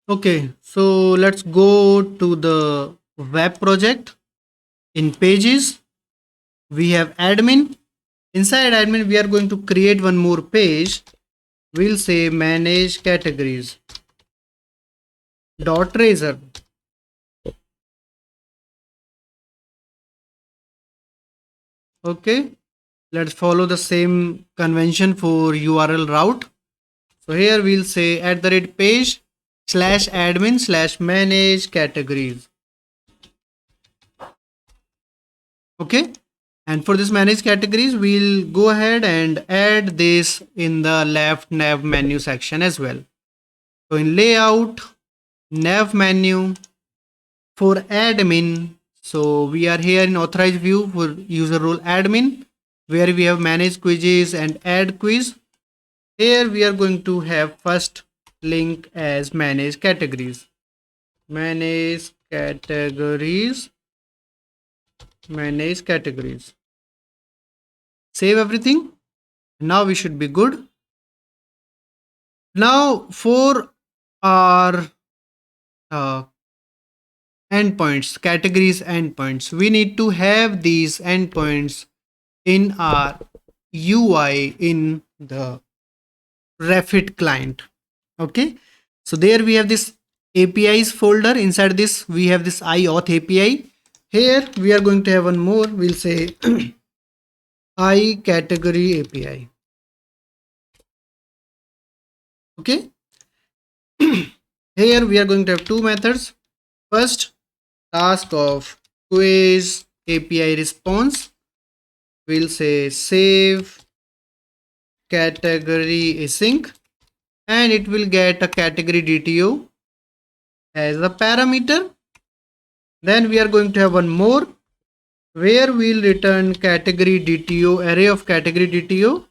Okay, so let's go to the web project. In pages, we have admin. Inside admin, we are going to create one more page. We'll say manage categories dot razor. Okay, let's follow the same convention for URL route. So here we'll say @page slash admin slash manage categories. Okay, and for this manage categories, we'll go ahead and add this in the left nav menu section as well. So in layout, nav menu, for admin, so we are here in authorized view for user role admin, where we have manage quizzes and add quiz. Here we are going to have first link as manage categories. Manage categories. Manage categories. Save everything. Now we should be good. Now for our endpoints, categories endpoints, we need to have these endpoints in our UI in the Refit client. Okay, so there we have this APIs folder. Inside this we have this Auth API. Here we are going to have one more. We'll say I category API. Okay, here we are going to have two methods. First, task of quiz API response. We'll say save category async, and it will get a category DTO as a parameter. Then we are going to have one more where we'll return category DTO, array of category DTO,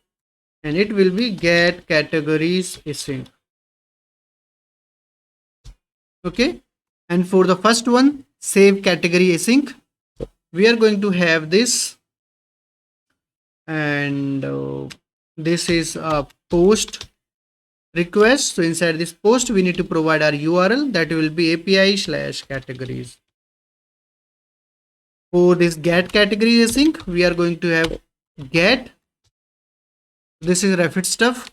and it will be get categories async. Okay, and for the first one, save category async, we are going to have this, and this is a post request. So inside this post we need to provide our URL, that will be API/categories. For this get category async, we are going to have get. This is Refit stuff.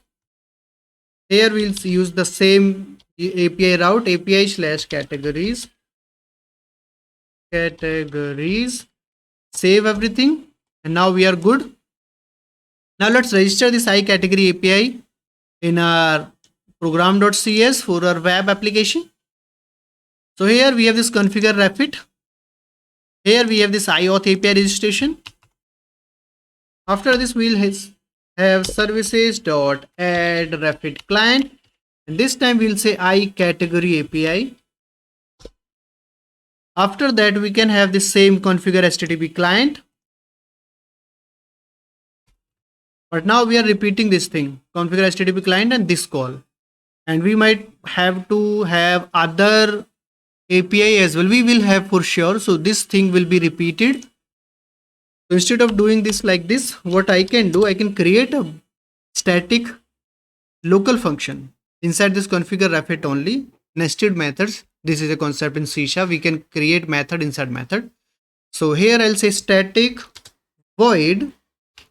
Here we'll use the same API route, API/categories. Categories. Save everything, and now we are good. Now let's register this I category API in our program.cs for our web application. So here we have this configure Refit. Here we have this Auth API registration. After this, we'll have services.add Refit client. And this time we'll say I category API. After that, we can have the same configure HTTP client. But now we are repeating this thing, configure HTTP client and this call. And we might have to have other API as well. We will have for sure. So this thing will be repeated. So instead of doing this like this, what I can do, I can create a static local function inside this configure Refit only, nested methods. This is a concept in C#. We can create method inside method. So here I'll say static void,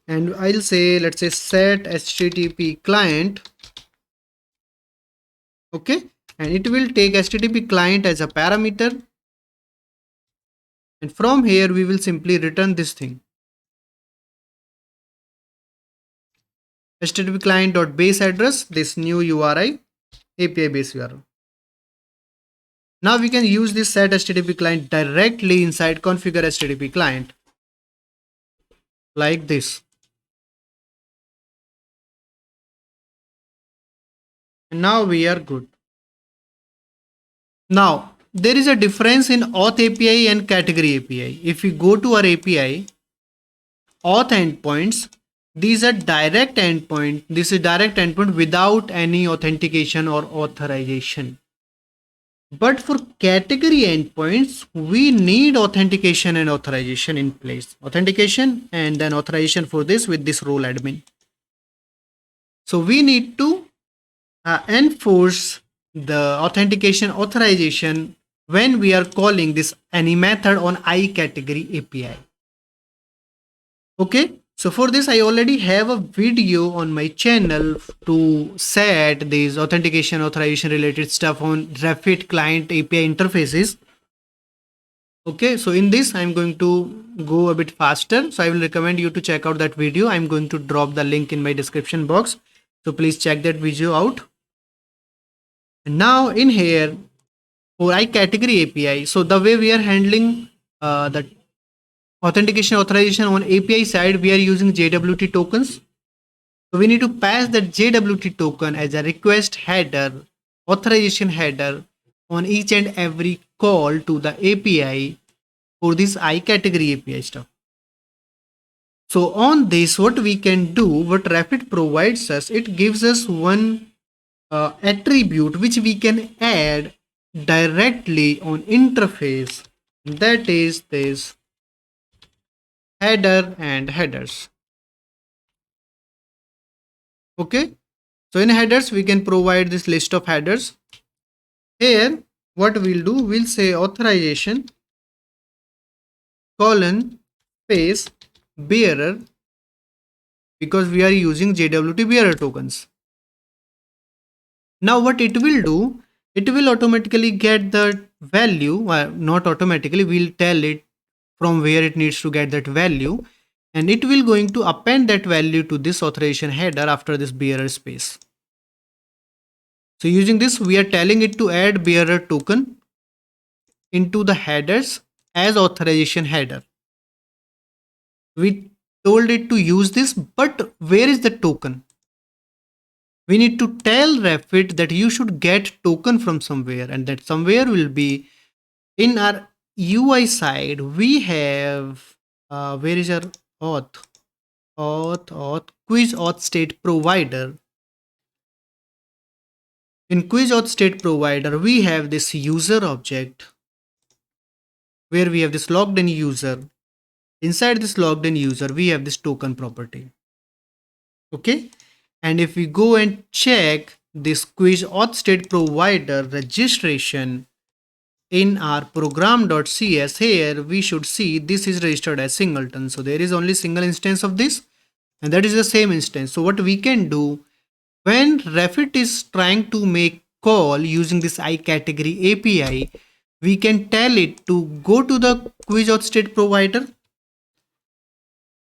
and I'll say, let's say set HTTP client. Okay, and it will take HTTP client as a parameter, and from here we will simply return this thing, HTTP client.base address, this new URI, API base URL. Now we can use this set HTTP client directly inside configure HTTP client like this. And now we are good. Now there is a difference in Auth API and category API. If we go to our API, Auth endpoints, these are direct endpoint. This is direct endpoint without any authentication or authorization. But for category endpoints, we need authentication and authorization in place. Authentication and then authorization for this with this role admin. So we need to enforce the authentication authorization when we are calling this any method on iCategory API. Okay, so for this I already have a video on my channel to set these authentication authorization related stuff on Refit client API interfaces. Okay, so in this I'm going to go a bit faster, so I will recommend you to check out that video. I'm going to drop the link in my description box, so please check that video out. And now in here for iCategory API, so the way we are handling the authentication authorization on API side, we are using JWT tokens. So we need to pass that JWT token as a request header, authorization header on each and every call to the API for this iCategory API stuff. So on this, what we can do, what Refit provides us, it gives us one attribute which we can add directly on interface. That is this header and headers. Okay, so in headers we can provide this list of headers. Here what we'll do, we'll say authorization colon space bearer, because we are using JWT bearer tokens. Now what it will do, it will automatically get the value, not automatically, we'll tell it from where it needs to get that value, and it will going to append that value to this authorization header after this bearer space. So using this, we are telling it to add bearer token into the headers as authorization header. We told it to use this, but where is the token? We need to tell Refit that you should get token from somewhere, and that somewhere will be in our UI side. We have where is our auth quiz auth state provider. In quiz auth state provider, we have this user object where we have this logged in user. Inside this logged in user, we have this token property. Okay, and if we go and check this quiz auth state provider registration in our program.cs, here we should see this is registered as singleton. So there is only single instance of this, and that is the same instance. So what we can do, when Refit is trying to make call using this iCategory API, we can tell it to go to the quiz auth state provider,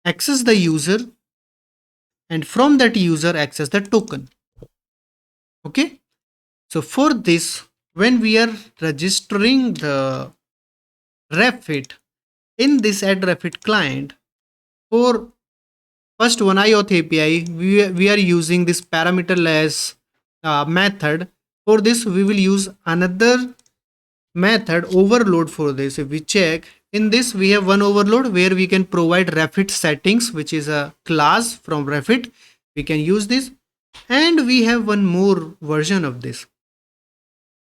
access the user, and from that user access the token. Okay, so for this, when we are registering the Refit in this add Refit client, for first one IAuth API, we are using this parameterless method. For this, we will use another method overload for this. If we check in this, we have one overload where we can provide Refit settings, which is a class from Refit. We can use this, and we have one more version of this.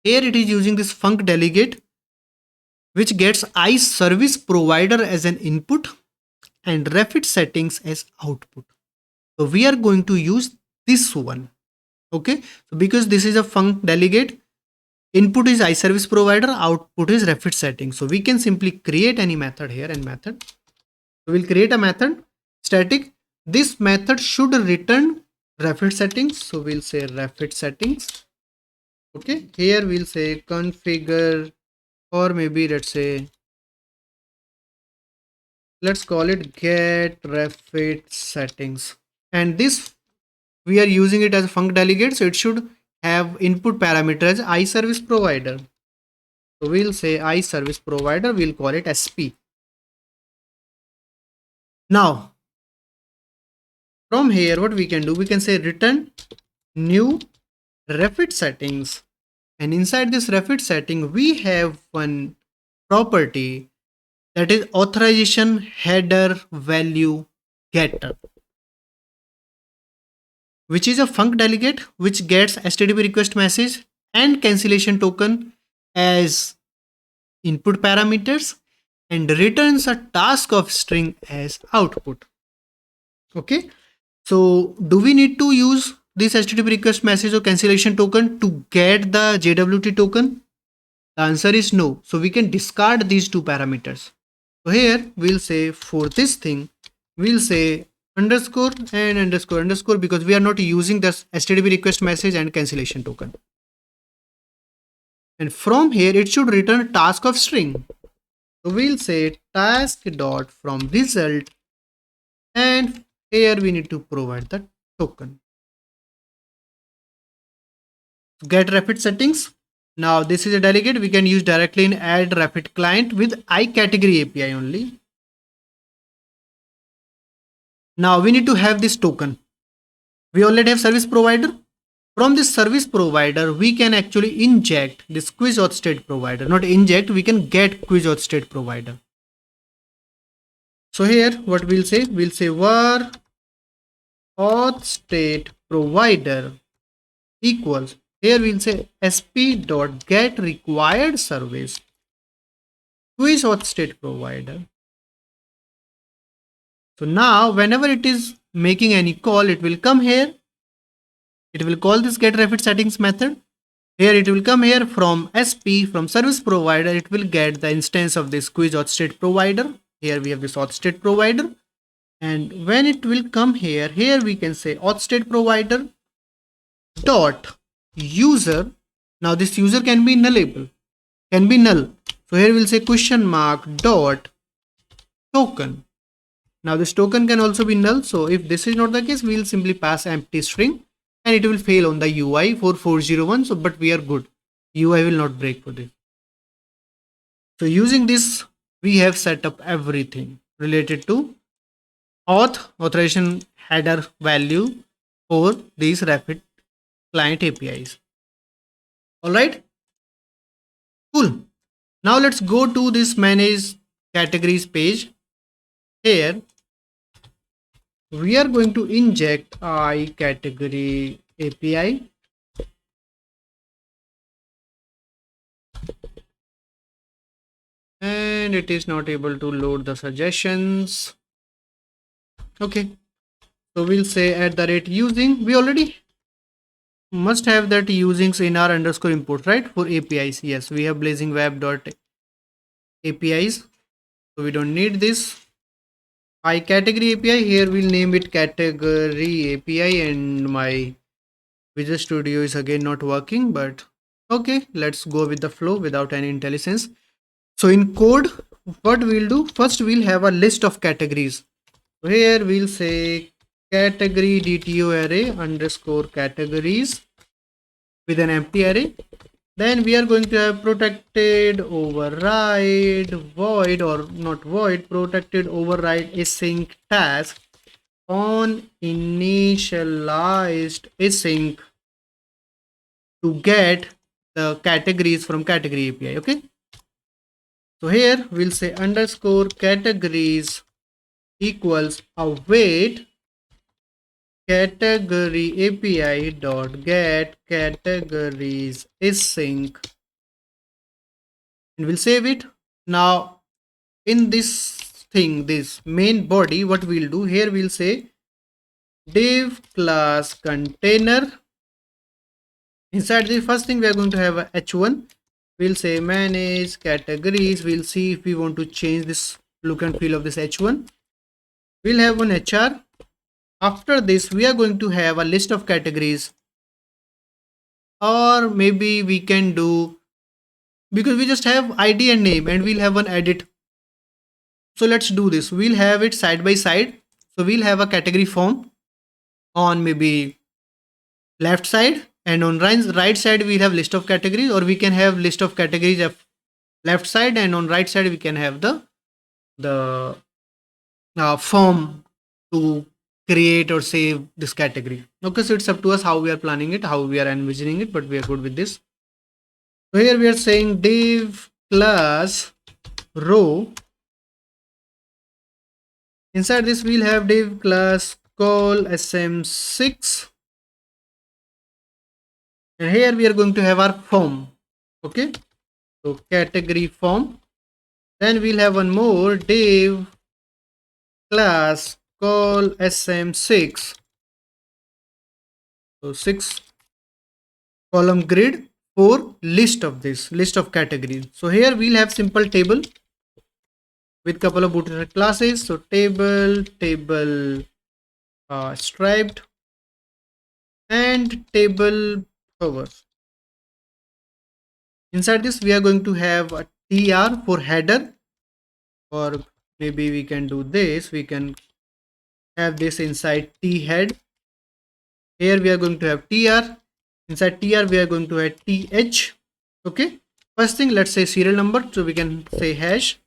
Here it is using this func delegate, which gets iService provider as an input and Refit settings as output. So we are going to use this one. Okay, so because this is a func delegate, input is iService provider, output is Refit settings. So we can simply create any method here and method. So we'll create a method static. This method should return Refit settings. So we'll say Refit settings. Okay, here we'll say configure, or maybe let's call it get Refit settings, and this we are using it as a func delegate, so it should have input parameter as iService provider. So we'll say iService provider, we'll call it SP. Now from here what we can do, we can say return new Refit settings, and inside this Refit setting we have one property, that is authorization header value getter, which is a func delegate which gets HTTP request message and cancellation token as input parameters and returns a task of string as output. Okay, so do we need to use this HTTP request message or cancellation token to get the JWT token? The answer is no. So we can discard these two parameters. So here we'll say for this thing, we'll say underscore and underscore underscore because we are not using this HTTP request message and cancellation token. And from here it should return task of string. So we'll say task dot from result, and here we need to provide the token. Get Refit settings. Now this is a delegate we can use directly in add Refit client with iCategory API only. Now we need to have this token. We already have service provider. From this service provider, we can actually inject this quiz auth state provider. Not inject, we can get quiz auth state provider. So here what we'll say var auth state provider equals, here we'll say sp.get required service quiz auth state provider. So now whenever it is making any call, it will come here. It will call this get refit settings method. Here it will come here from SP, from service provider. It will get the instance of this quiz auth state provider. Here we have this auth state provider. And when it will come here, here we can say auth state provider dot user. Now this user can be nullable, can be null. So here we'll say question mark dot token. Now this token can also be null. So if this is not the case, we'll simply pass empty string and it will fail on the UI for 401. So but we are good. UI will not break for this. So using this, we have set up everything related to authorization header value for these Refit client APIs. All right. Cool. Now let's go to this manage categories page. Here we are going to inject iCategory API. And it is not able to load the suggestions. Okay. So we'll say @using. We already must have that usings in our underscore import, right? For APIs. Yes, we have blazing web dot APIs. So we don't need this. iCategory API, here we'll name it category API, and my Visual Studio is again not working, but okay, let's go with the flow without any intelligence. So in code, what we'll do, first we'll have a list of categories. So here we'll say category DTO array underscore categories with an empty array. Then we are going to have protected override void, or not void, protected override async task on initialized async to get the categories from category API. Okay. So here we'll say underscore categories equals await category API dot get categories async, and we'll save it. Now in this thing, this main body, what we'll do here, we'll say div class container. Inside the first thing we are going to have a h1. We'll say manage categories. We'll see if we want to change this look and feel of this h1. We'll have one hr. After this, we are going to have a list of categories, or maybe we can do, because we just have ID and name, and we'll have one edit. So let's do this. We'll have it side by side. So we'll have a category form on maybe left side, and on right side we'll have list of categories, or we can have list of categories of left side, and on right side we can have the form to create or save this category. Okay, so it's up to us how we are planning it, how we are envisioning it, but we are good with this. So here we are saying div class row. Inside this we'll have div class call sm6, and here we are going to have our form. Okay, so category form. Then we'll have one more div class call sm6 So 6 column grid for list of this list of categories. So here we'll have simple table with couple of bootstrap classes. So table striped and table covers. Inside this we are going to have a tr for header, or maybe we can do this, we can have this inside t head. Here we are going to have tr, inside tr we are going to have th. Okay, first thing, let's say serial number, so we can say hash.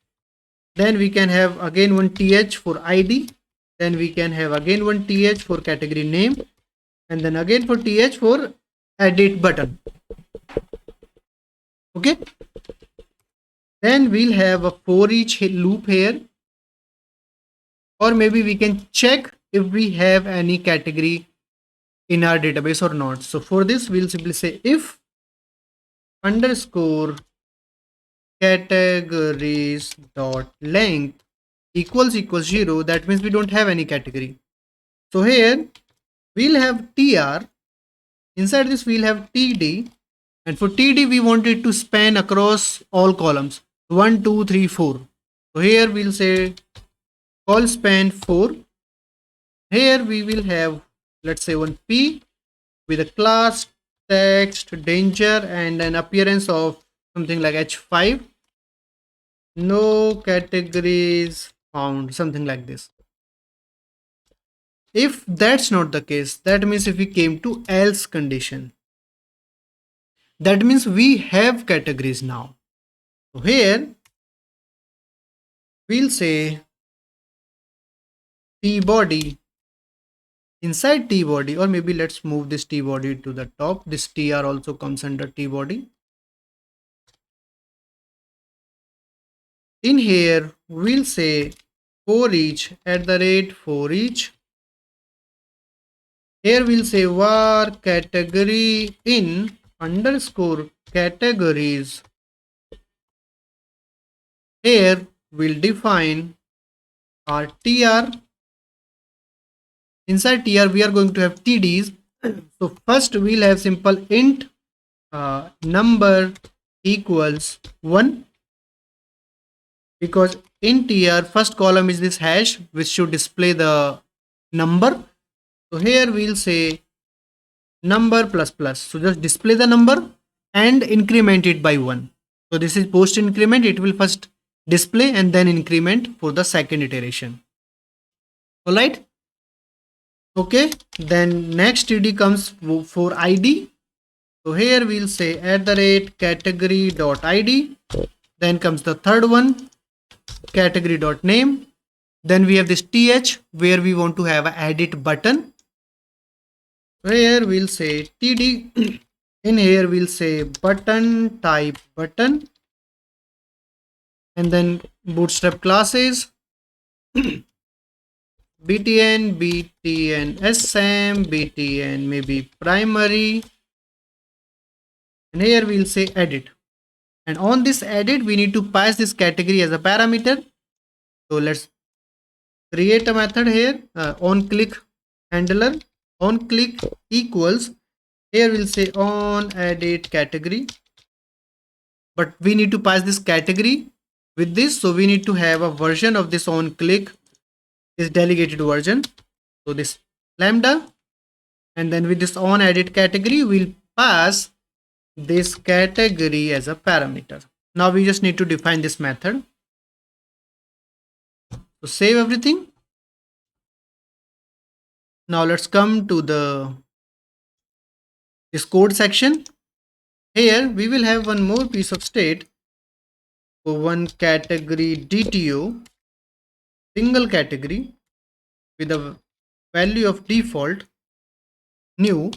Then we can have again one th for id, then we can have again one th for category name, and then again for th for edit button. Okay, then we'll have a for each loop here, or maybe we can check if we have any category in our database or not. So for this we'll simply say if underscore categories dot length equals 0, that means we don't have any category. So here we'll have tr, inside this we'll have td, and for td we want it to span across all columns 1 2 3 4. So here we'll say call span 4. Here we will have, let's say, one p with a class text danger and an appearance of something like h5, no categories found, something like this. If that's not the case, that means if we came to else condition, that means we have categories now. So here we'll say t body, inside t body, or maybe let's move this t body to the top, this tr also comes under t body. In here we'll say for each @for each. Here we'll say var category in underscore categories. Here we'll define our tr. Inside tr we are going to have tds. So first we'll have simple int number equals 1, because in tr first column is this hash which should display the number. So here we'll say number plus plus, so just display the number and increment it by 1. So this is post increment, it will first display and then increment for the second iteration. All right, okay, then next td comes for id. So here we'll say @category.id, then comes the third one, category.name. Then we have this th where we want to have an edit button. Here we'll say td. In here we'll say button type button, and then bootstrap classes btn, btn sm, btn maybe primary, and here we'll say edit. And on this edit we need to pass this category as a parameter. So let's create a method here, on click handler, on click equals, here we'll say on edit category, but we need to pass this category with this, so we need to have a version of this on click, is delegated version. So this lambda, and then with this on edit category we'll pass this category as a parameter. Now we just need to define this method. So save everything. Now let's come to this code section. Here we will have one more piece of state for one category DTO, single category with a value of default new,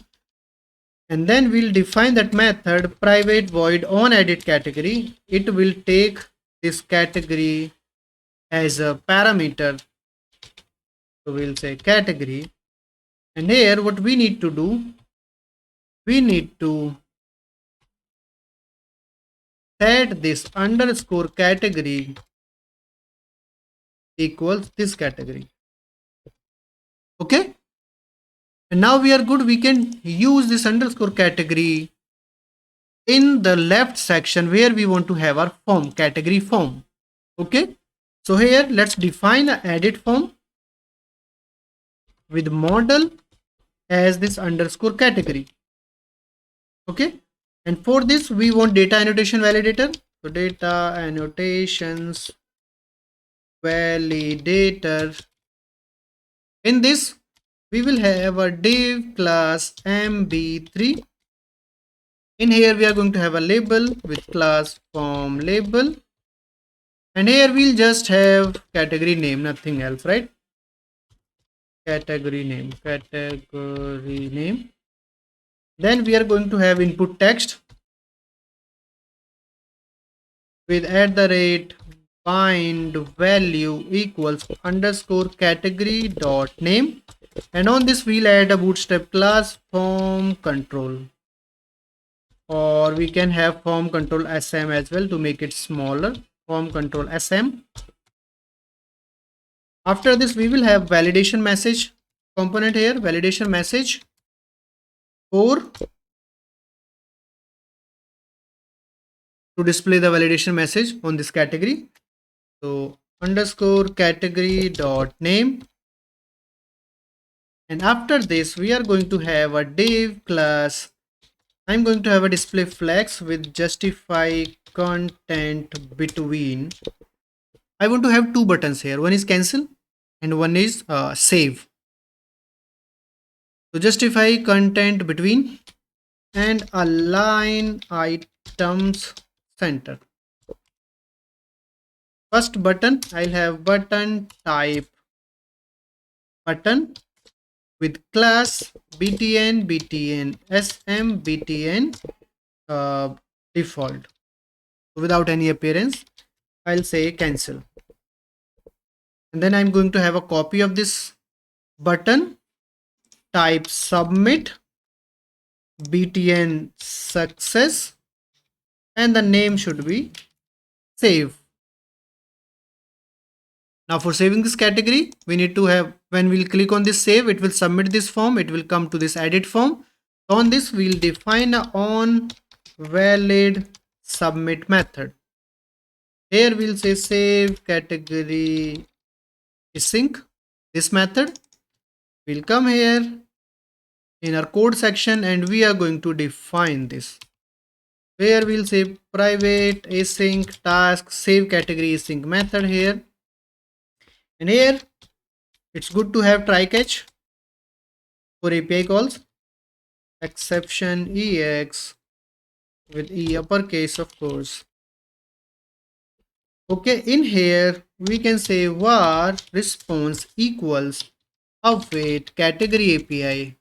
and then we'll define that method private void on edit category. It will take this category as a parameter. So we'll say category, and here what we need to do, we need to set this underscore category equals this category. Okay, And now we are good. We can use this underscore category in the left section where we want to have our form, category form. Okay. So here let's define a edit form with model as this underscore category. Okay. And for this we want data annotation validator. So data annotations validator. In this we will have a div class mb3. In here we are going to have a label with class form label, and here we'll just have category name, nothing else, right? Category name. Then we are going to have input text with @bind value equals underscore category dot name, and on this we'll add a bootstrap class form control, or we can have form control sm as well to make it smaller. Form control sm. After this we will have validation message component here, validation message 4 to display the validation message on this category. So underscore category dot name, and after this we are going to have a div class. I'm going to have a display flags with justify content between. I want to have two buttons here, one is cancel and one is save. So justify content between and align items center. First button, I'll have button type button with class btn sm btn default without any appearance. I'll say cancel, and then I'm going to have a copy of this button type submit btn success, and the name should be save. Now for saving this category, we need to have, when we'll click on this save, it will submit this form, it will come to this edit form. On this we'll define a on valid submit method. Here we'll say save category async. This method will come here in our code section, and we are going to define this, where we'll say private async task save category async method here. And here it's good to have try catch for API calls, exception ex with e uppercase, of course. Okay, in here we can say var response equals await category API,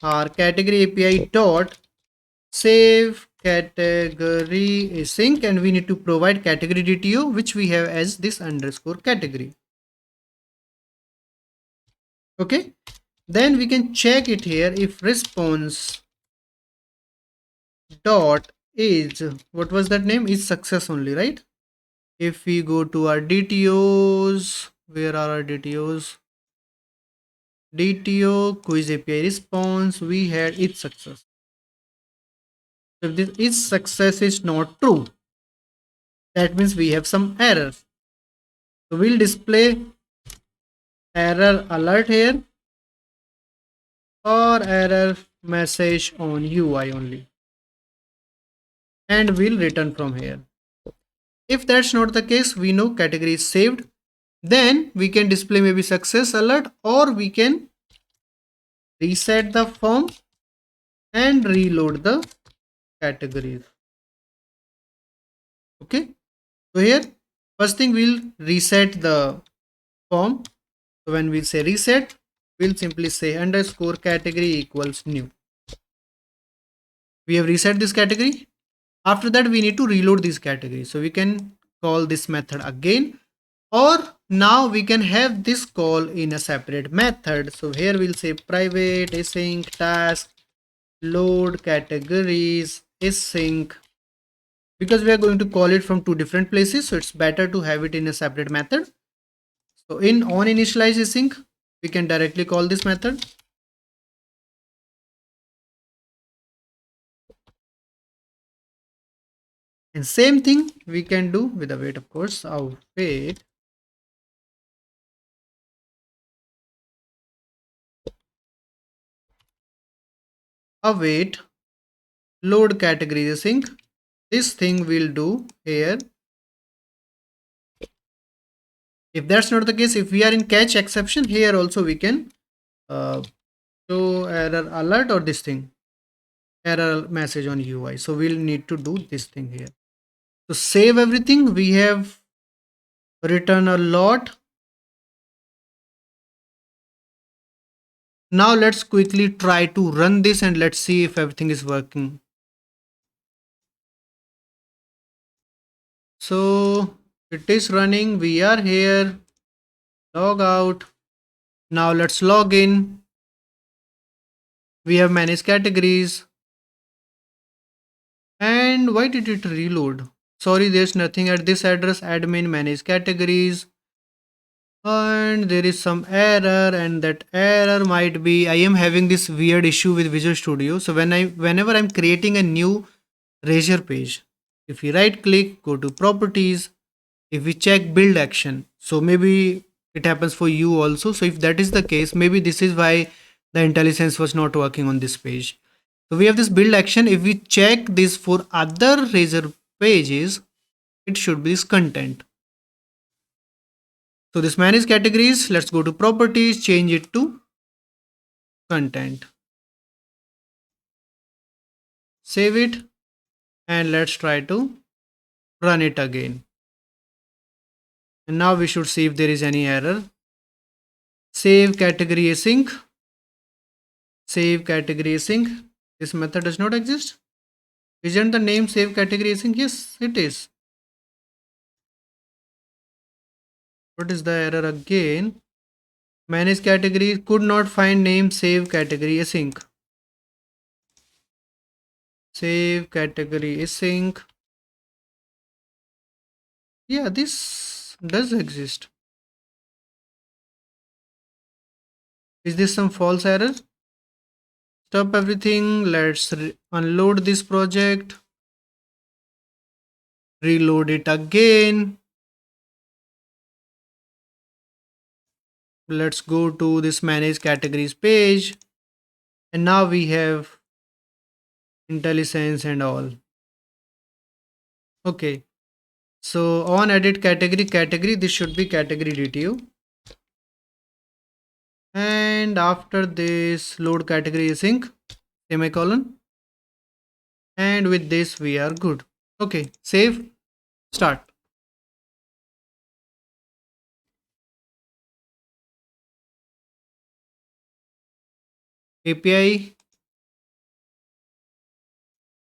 or category API dot save category async, and we need to provide category DTO, which we have as this underscore category. Okay, then we can check it here if response dot is, what was that name, is success only, right? If we go to our DTOs, where are our DTOs? DTO quiz API response, we had its success. If this is success is not true, that means we have some errors. So we'll display error alert here, or error message on UI only, and we'll return from here. If that's not the case, we know category is saved, then we can display maybe success alert, or we can reset the form and reload the categories. Okay, so here first thing we'll reset the form. So when we say reset, we'll simply say underscore category equals new. We have reset this category. After that we need to reload this category, so we can call this method again, or now we can have this call in a separate method. So here we'll say private async task load categories async, because we are going to call it from two different places, so it's better to have it in a separate method. So in on initialize async, we can directly call this method And same thing we can do with await, of course. Await load category async. This thing will do here. If that's not the case, if we are in catch exception, here also we can uh, show error alert or this thing, error message on UI. So we'll need to do this thing here. So save everything. We have written a lot. Now let's quickly try to run this and let's see if everything is working. So it is running. We are here. Log out. Now let's log in. We have managed categories. And why did it reload? Sorry, there's nothing at this address. Admin manage categories. And there is some error, and that error might be I am having this weird issue with Visual Studio. So whenever I'm creating a new Razor page, if we right click, go to properties, if we check build action, so maybe it happens for you also. So if that is the case, maybe this is why the IntelliSense was not working on this page. So we have this build action. If we check this for other Razor pages, it should be this content. So this manage categories, let's go to properties, change it to content. Save it and let's try to run it again. And now we should see if there is any error. Save category async. Save category async. This method does not exist. Isn't the name save category async? Yes, it is. What is the error again? Manage category could not find name save category async. Save category async. Yeah, this does exist. Is this some false error? Stop everything. Let's unload this project. Reload it again. Let's go to this manage categories page. And now we have IntelliSense and all. Okay. So on edit category, this should be category DTU. And after this load category async, semicolon. And with this we are good. Okay, save, start. API,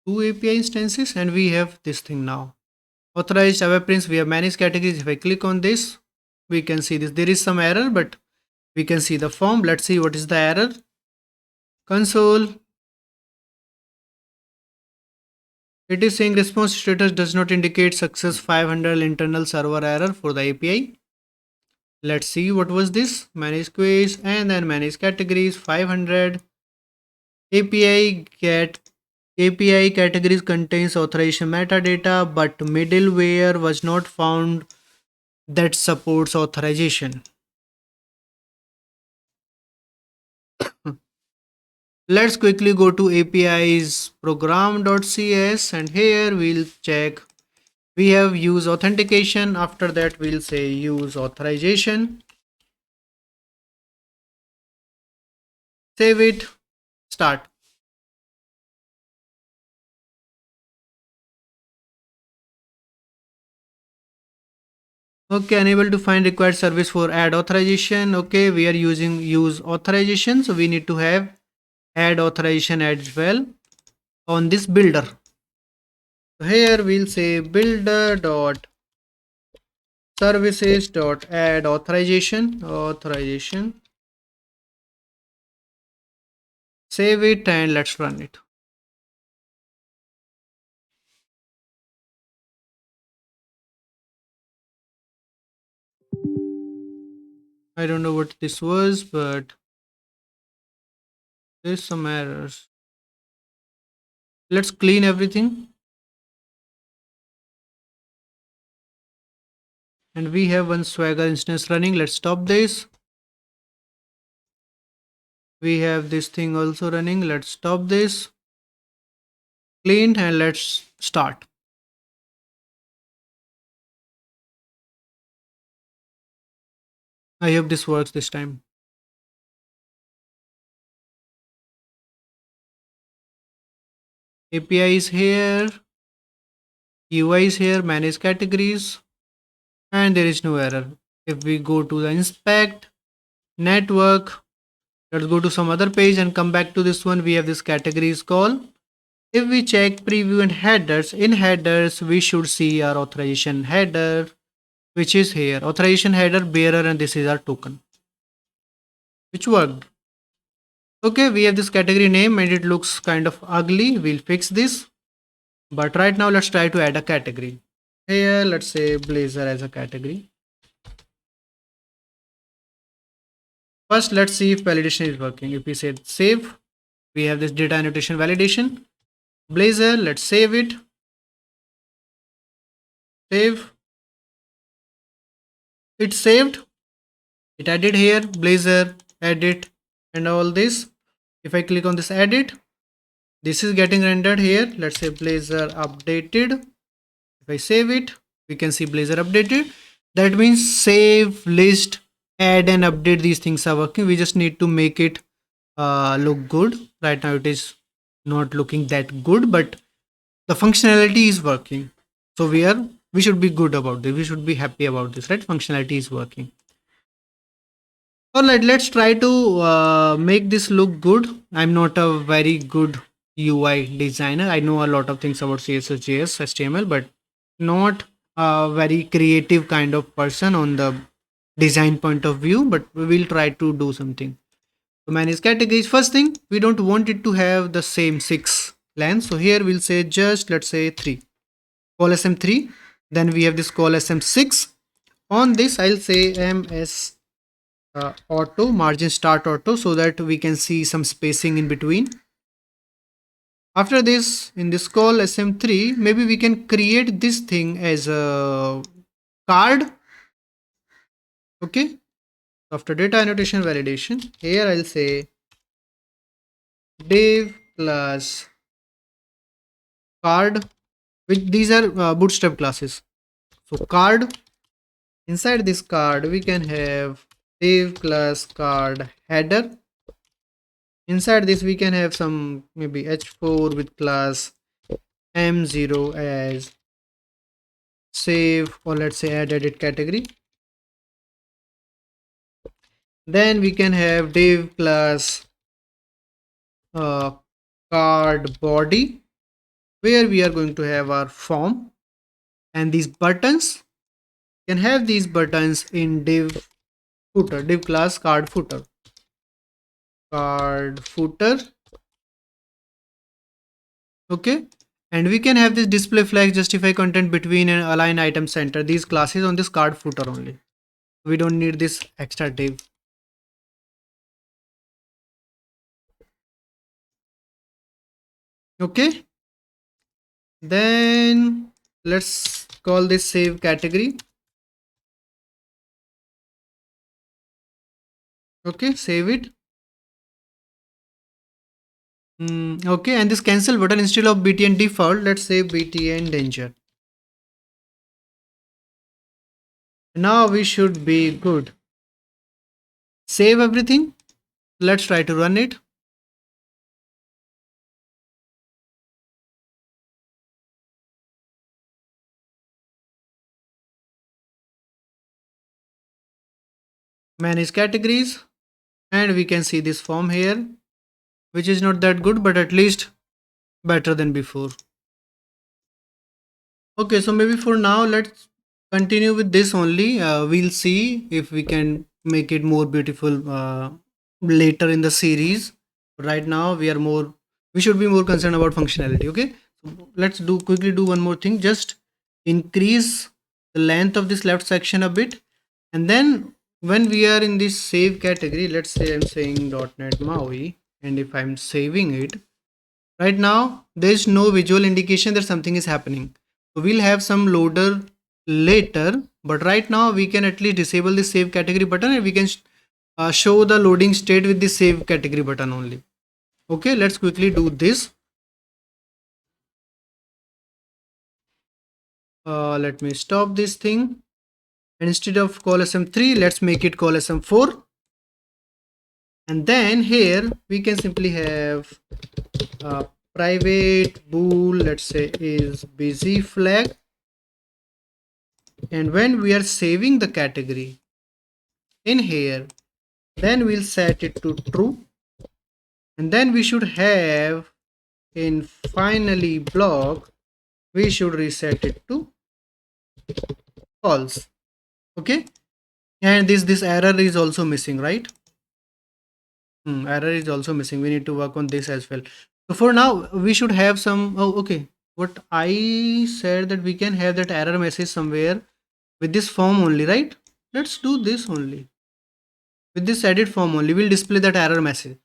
two API instances, and we have this thing now. Authorized Abhay prints, we have managed categories. If I click on this, we can see this. There is some error, but we can see the form. Let's see what is the error. Console. It is saying response status does not indicate success 500 internal server error for the API. Let's see what was this. Manage quiz and then manage categories 500. API get API categories contains authorization metadata, but middleware was not found that supports authorization. Let's quickly go to API's program.cs and here we'll check. We have use authentication. After that, we'll say use authorization. Save it. Start. Okay, unable to find required service for add authorization. Okay, we are using use authorization. So we need to have add authorization as well on this builder. So here we'll say builder dot services dot add authorization. Save it and let's run it. I don't know what this was, but there's some errors. Let's clean everything. and we have one Swagger instance running. Let's stop this. We have this thing also running. Let's stop this. Cleaned, and let's start. I hope this works this time. API is here, UI is here, manage categories, and there is no error. If we go to the inspect, network, let's go to some other page and come back to this one. We have this categories call. If we check preview and headers, in headers, we should see our authorization header, which is here. Authorization header, bearer, and this is our token, which worked. Okay, we have this category name and it looks kind of ugly. We'll fix this. But right now, let's try to add a category. Here, let's say Blazor as a category. First, let's see if validation is working. If we say save, we have this data annotation validation. Blazor, let's save it. Save. It's saved. It added here, Blazor, edit, and all this. If I click on this edit, this is getting rendered here. Let's say Blazor updated. If I save it, we can see Blazor updated. That means save, list, add, and update. These things are working. We just need to make it look good. Right now, it is not looking that good, but the functionality is working. So we should be good about this. We should be happy about this, right? Functionality is working. Alright, let's try to make this look good. I'm not a very good UI designer. I know a lot of things about CSS, JS, HTML, but not a very creative kind of person on the design point of view, but we will try to do something. To manage categories, first thing, we don't want it to have the same 6 length. So here we'll say just, let's say 3. Call SM3. Then we have this call SM6. On this, I'll say MS auto, margin start auto, so that we can see some spacing in between. After this, in this call SM3, maybe we can create this thing as a card. Okay. After data annotation validation, here I'll say div class card, which these are bootstrap classes. So card, inside this card, we can have div class card header. Inside this, we can have some maybe h4 with class m0 as save, or let's say add edit category. Then we can have div class card body, where we are going to have our form, and these buttons can have these buttons in div footer, div class card footer. Okay, and we can have this display flag, justify content between, and align item center. These classes on this card footer only. We don't need this extra div. Okay, then let's call this save category. Okay, save it. Okay, and this cancel button, instead of btn default, let's say btn danger. Now we should be good. Save everything. Let's try to run it. Manage categories, and we can see this form here, which is not that good, but at least better than before. Okay, so maybe for now, let's continue with this only. We'll see if we can make it more beautiful later in the series. Right now, we should be more concerned about functionality. Okay, so let's quickly do one more thing. Just increase the length of this left section a bit, and then when we are in this save category, let's say I'm saying .NET MAUI, and if I'm saving it, right now there is no visual indication that something is happening. So we'll have some loader later but right now we can at least disable the save category button, and we can show the loading state with the save category button only. Okay, let's quickly do this. Let me stop this thing. And instead of call sm3, let's make it call sm4. And then here we can simply have private bool, let's say is busy flag. And when we are saving the category in here, then we'll set it to true. And then we should have in finally block, we should reset it to false. Okay, and this error is also missing, right? Error is also missing. We need to work on this as well. So for now we should have some, oh okay, what I said that we can have that error message somewhere with this form only, right? Let's do this only. With this edit form only, we'll display that error message.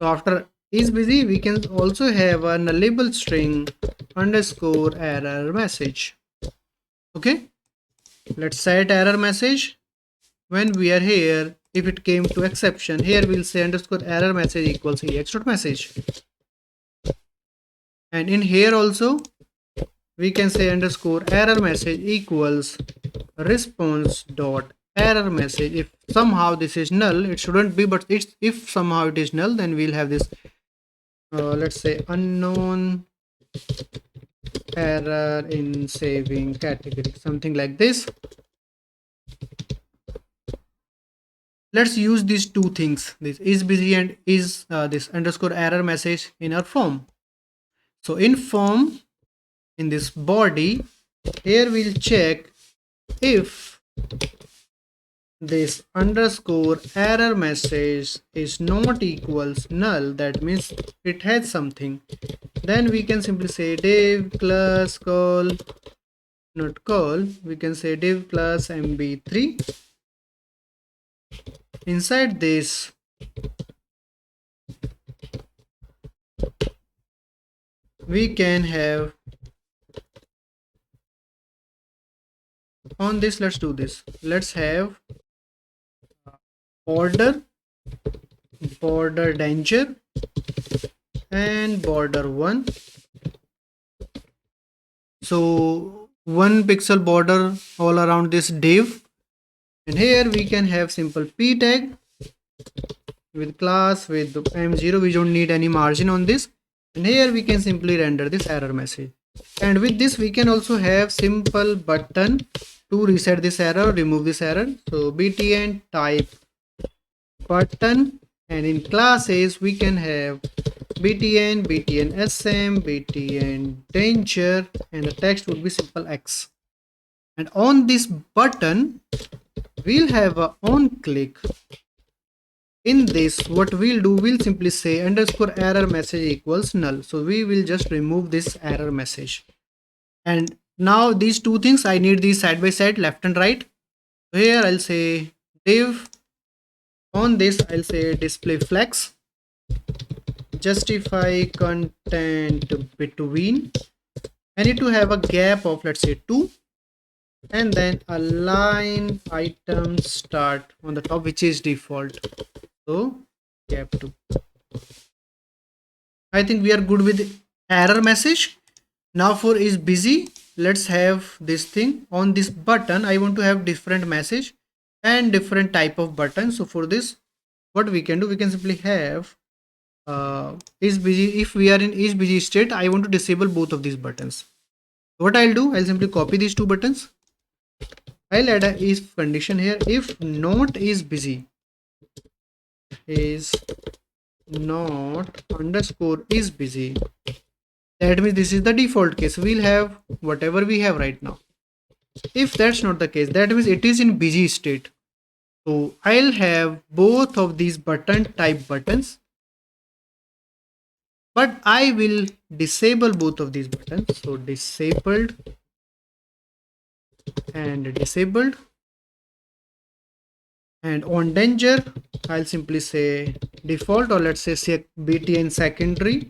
So after is busy, we can also have a nullable string underscore error message. Okay, let's set error message. When we are here, if it came to exception, here we'll say underscore error message equals ex dot message. And in here also we can say underscore error message equals response dot error message. If somehow this is null, it shouldn't be, but it's, if somehow it is null, then we'll have this let's say unknown error in saving category, something like this. Let's use these two things, this is busy and is this underscore error message in our form. So in form, in this body, here we'll check if this underscore error message is not equals null, that means it has something, then we can simply say div plus call, not call, we can say div plus mb3. Inside this we can have on this, let's do this, let's have border danger and border 1. So 1 pixel border all around this div, and here we can have simple p tag with class with m0, we don't need any margin on this, and here we can simply render this error message. And with this we can also have simple button to reset this error, remove this error. So btn type button, and in classes we can have btn sm btn danger, and the text would be simple x. And on this button we'll have a on click. In this, what we'll do, we'll simply say underscore error message equals null. So we will just remove this error message. And now these two things, I need these side by side, left and right. So here I'll say div, on this I'll say display flex, justify content between. I need to have a gap of, let's say 2, and then align item start on the top, which is default. So gap 2. I think we are good with error message. Now for is busy, let's have this thing on this button. I want to have different message and different type of button. So for this, what we can do, we can simply have is busy. If we are in is busy state, I want to disable both of these buttons. What I'll do, I'll simply copy these two buttons. I'll add a if condition here. If not is busy, is not underscore is busy, that means this is the default case. We'll have whatever we have right now. If that's not the case, that means it is in busy state. So I'll have both of these button type buttons, but I will disable both of these buttons. So disabled and disabled. And on danger, I'll simply say default, or let's say btn secondary,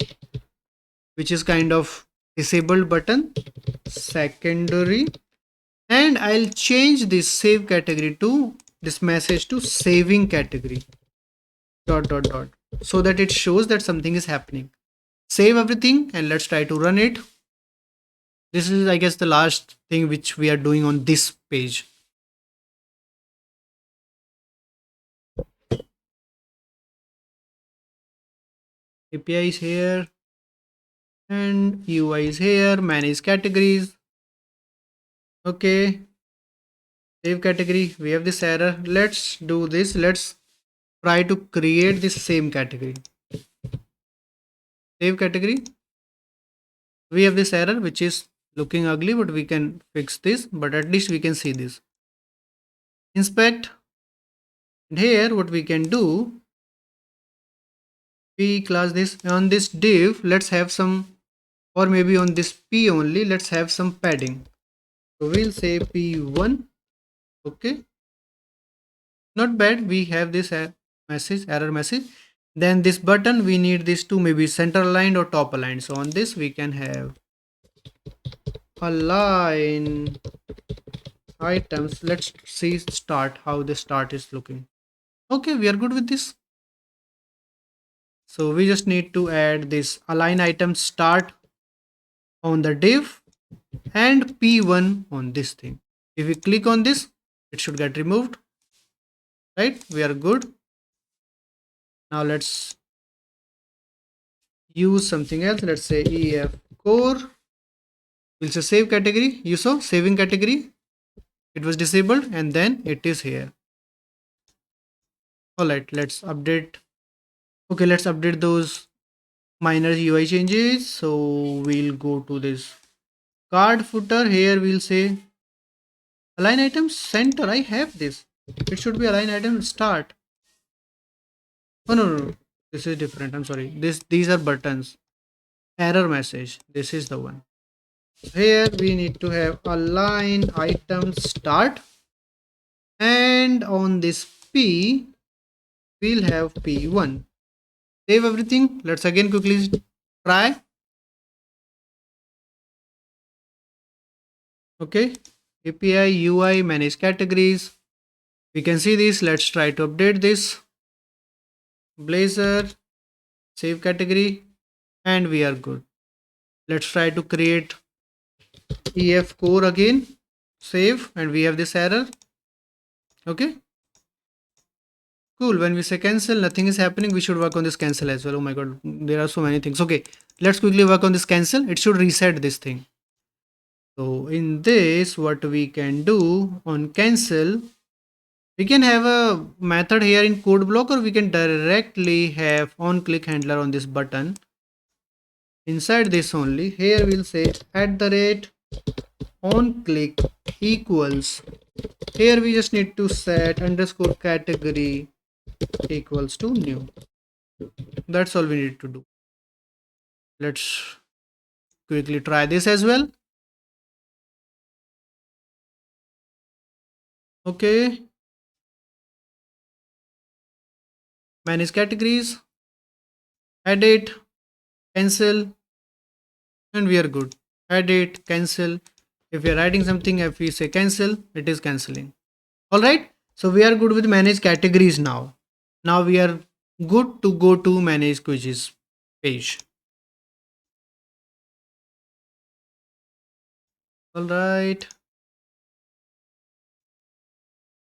which is kind of disabled button, secondary. and I'll change this save category to this message to saving category dot dot dot, so that it shows that something is happening. Save everything and let's try to run it. This is, I guess, the last thing which we are doing on this page. API is here and UI is here, manage categories. Okay, save category, we have this error. Let's do this. Let's try to create this same category. Save category, we have this error which is looking ugly, but we can fix this, but at least we can see this. Inspect, and here what we can do, we class this on this div. Let's have some, or maybe on this p only, let's have some padding. So we'll say p1. Okay, not bad. We have this message, error message. Then this button, we need this to maybe center aligned or top aligned. So on this we can have align items. Let's see start, how the start is looking. Okay, we are good with this. So we just need to add this align item start on the div and p1 on this thing. If we click on this, it should get removed, right? We are good. Now let's use something else. Let's say ef core. We'll say save category. You saw saving category, it was disabled and then it is here. All right, let's update. Okay, let's update those minor UI changes. So we'll go to this card footer. Here we'll say align item center. I have this. It should be align item start. Oh no, this is different. I'm sorry. These are buttons. Error message. This is the one. Here we need to have align item start, and on this p we'll have p1. Save everything. Let's again quickly try. Okay, API UI manage categories. We can see this. Let's try to update this. Blazor, save category, and we are good. Let's try to create EF core again. Save, and we have this error. Okay, cool. When we say cancel, nothing is happening. We should work on this cancel as well. Oh my god, there are so many things. Okay, let's quickly work on this cancel. It should reset this thing. So in this, what we can do on cancel, we can have a method here in code block, or we can directly have on click handler on this button. Inside this only, here we'll say @ on click equals. Here we just need to set underscore category equals to new. That's all we need to do. Let's quickly try this as well. Okay, manage categories, edit, cancel, and we are good. Edit, cancel. If we are writing something, if we say cancel, it is cancelling. All right, so we are good with manage categories now. Now we are good to go to manage quizzes page. All right,